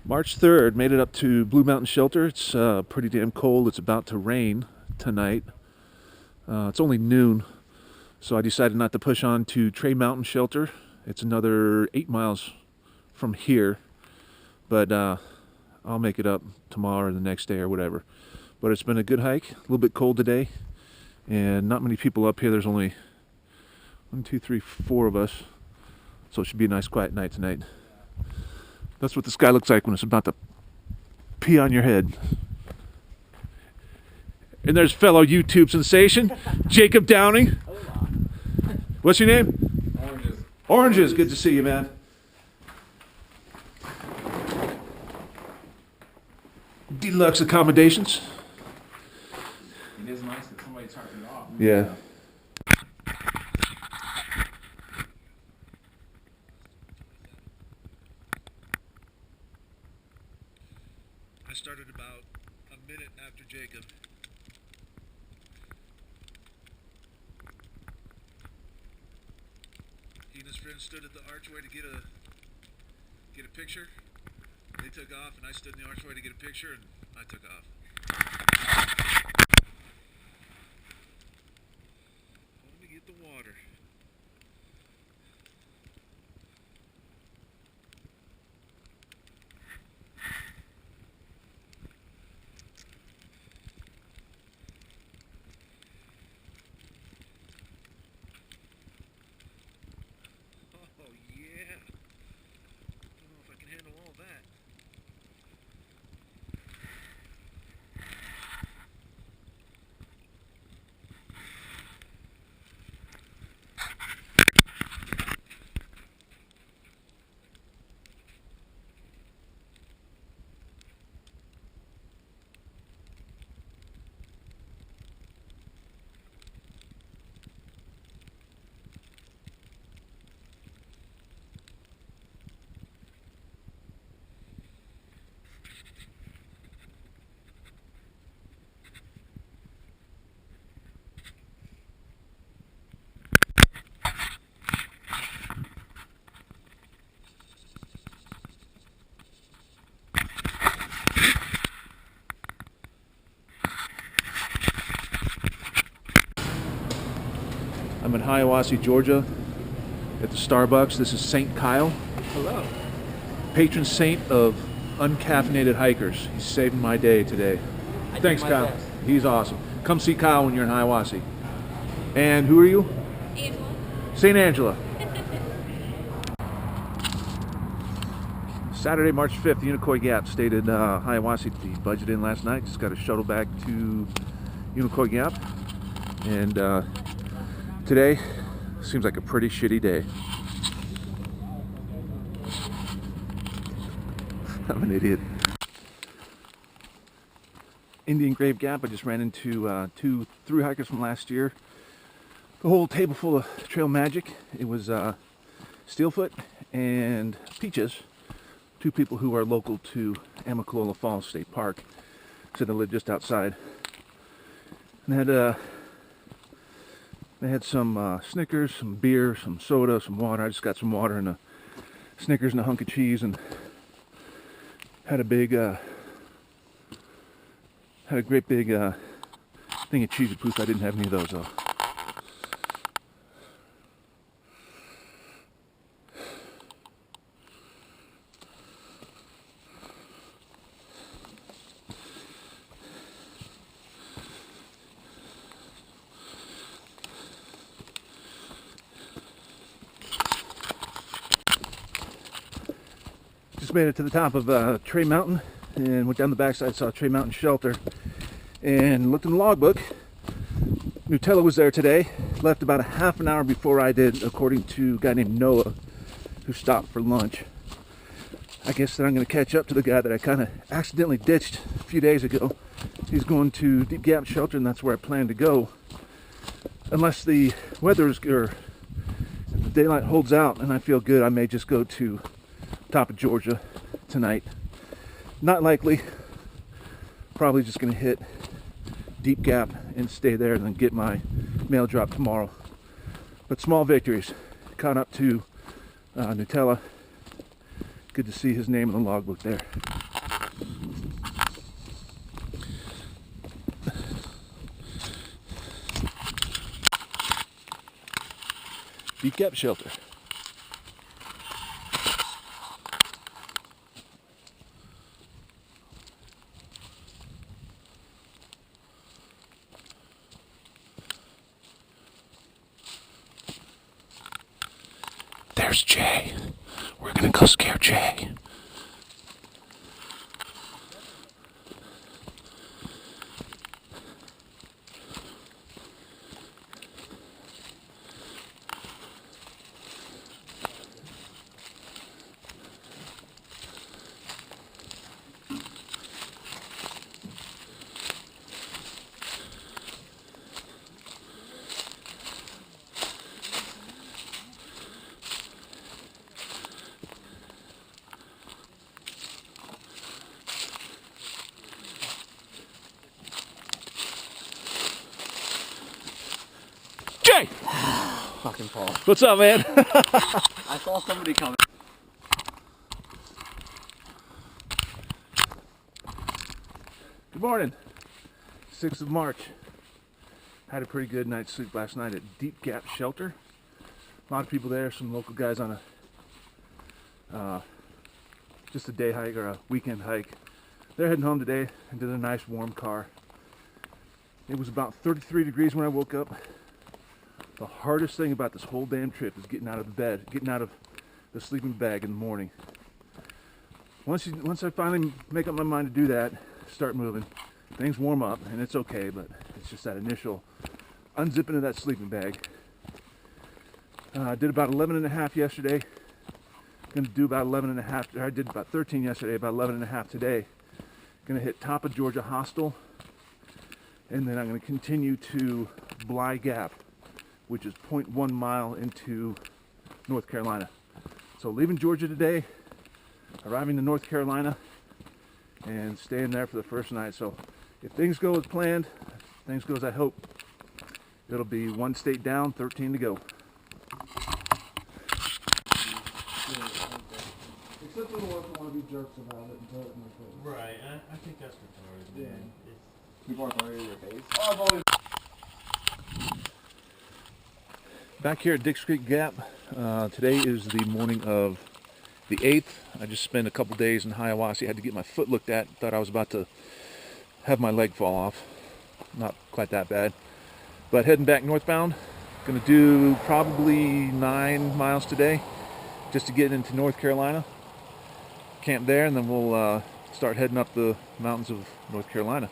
March 3rd, made it up to Blue Mountain Shelter. It's pretty damn cold. It's about to rain tonight. It's only noon, so I decided not to push on to Trey Mountain Shelter. It's another 8 miles from here, but I'll make it up tomorrow or the next day or whatever. But it's been a good hike, a little bit cold today, and not many people up here. There's only 1, 2, 3, 4 of us, so it should be a nice quiet night tonight. That's what the sky looks like when it's about to pee on your head. And there's fellow YouTube sensation, Jacob Downing. What's your name? Oranges. Oranges, good to see you, man. Deluxe accommodations. It is nice that somebody turned it off. Yeah. I started about a minute after Jacob. He and his friend stood at the archway to get a picture. They took off, and I stood in the archway to get a picture, and I took off. Let me get the water. Oh yeah. I don't know if I can handle all that. I'm in Hiawassee, Georgia, at the Starbucks. This is St. Kyle. Hello. Patron saint of uncaffeinated hikers. He's saving my day today. Thanks, my Kyle. best. He's awesome. Come see Kyle when you're in Hiawassee. And who are you? Angela. St. Angela. Saturday, March 5th, Unicoi Gap stayed in Hiawassee. The budget in last night. Just got a shuttle back to Unicoi Gap. And today seems like a pretty shitty day. I'm an idiot. Indian Grave Gap, I just ran into 2 through hikers from last year. The whole table full of trail magic. It was Steelfoot and Peaches, 2 people who are local to Amicalola Falls State Park. So they live just outside. And they had some Snickers, some beer, some soda, some water. I just got some water and a Snickers and a hunk of cheese, and had a great big thing of cheesy poops. I didn't have any of those though. Just made it to the top of Trey Mountain and went down the backside, saw Trey Mountain Shelter, and looked in the logbook. Nutella was there today, left about a half an hour before I did, according to a guy named Noah, who stopped for lunch. I guess that I'm going to catch up to the guy that I kind of accidentally ditched a few days ago. He's going to Deep Gap Shelter, and that's where I plan to go. Unless the weather is good, if the daylight holds out and I feel good, I may just go to top of Georgia tonight. Not likely. Probably just going to hit Deep Gap and stay there and then get my mail drop tomorrow. But small victories. Caught up to Nutella. Good to see his name in the logbook there. Deep gap shelter. There's Jay. We're gonna go scare Jay. Jay! Fucking Paul. What's up, man? I saw somebody coming. Good morning. 6th of March. Had a pretty good night's sleep last night at Deep Gap Shelter. A lot of people there, some local guys on a just a day hike or a weekend hike. They're heading home today into their nice warm car. It was about 33 degrees when I woke up. The hardest thing about this whole damn trip is getting out of the bed, getting out of the sleeping bag in the morning. Once I finally make up my mind to do that, start moving, things warm up and it's okay, but it's just that initial unzipping of that sleeping bag. I did about 11 and a half yesterday. Gonna do about 11 and a half. I did about 13 yesterday, about 11 and a half today. Gonna hit top of Georgia Hostel, and then I'm gonna continue to Bly Gap, which is 0.1 mile into North Carolina. So leaving Georgia today, arriving to North Carolina, and staying there for the first night. So if things go as planned, things go as I hope, it'll be 1 state down, 13 to go. Except for the ones who want to be jerks about it and throw it in their face. Right, I think that's retarded, man. People are throwing it in your face. Oh, I've always... Back here at Dix Creek Gap, today is the morning of the 8th. I just spent a couple days in Hiawassee. I had to get my foot looked at. Thought I was about to have my leg fall off. Not quite that bad. But heading back northbound. Gonna do probably 9 miles today just to get into North Carolina. Camp there, and then we'll start heading up the mountains of North Carolina.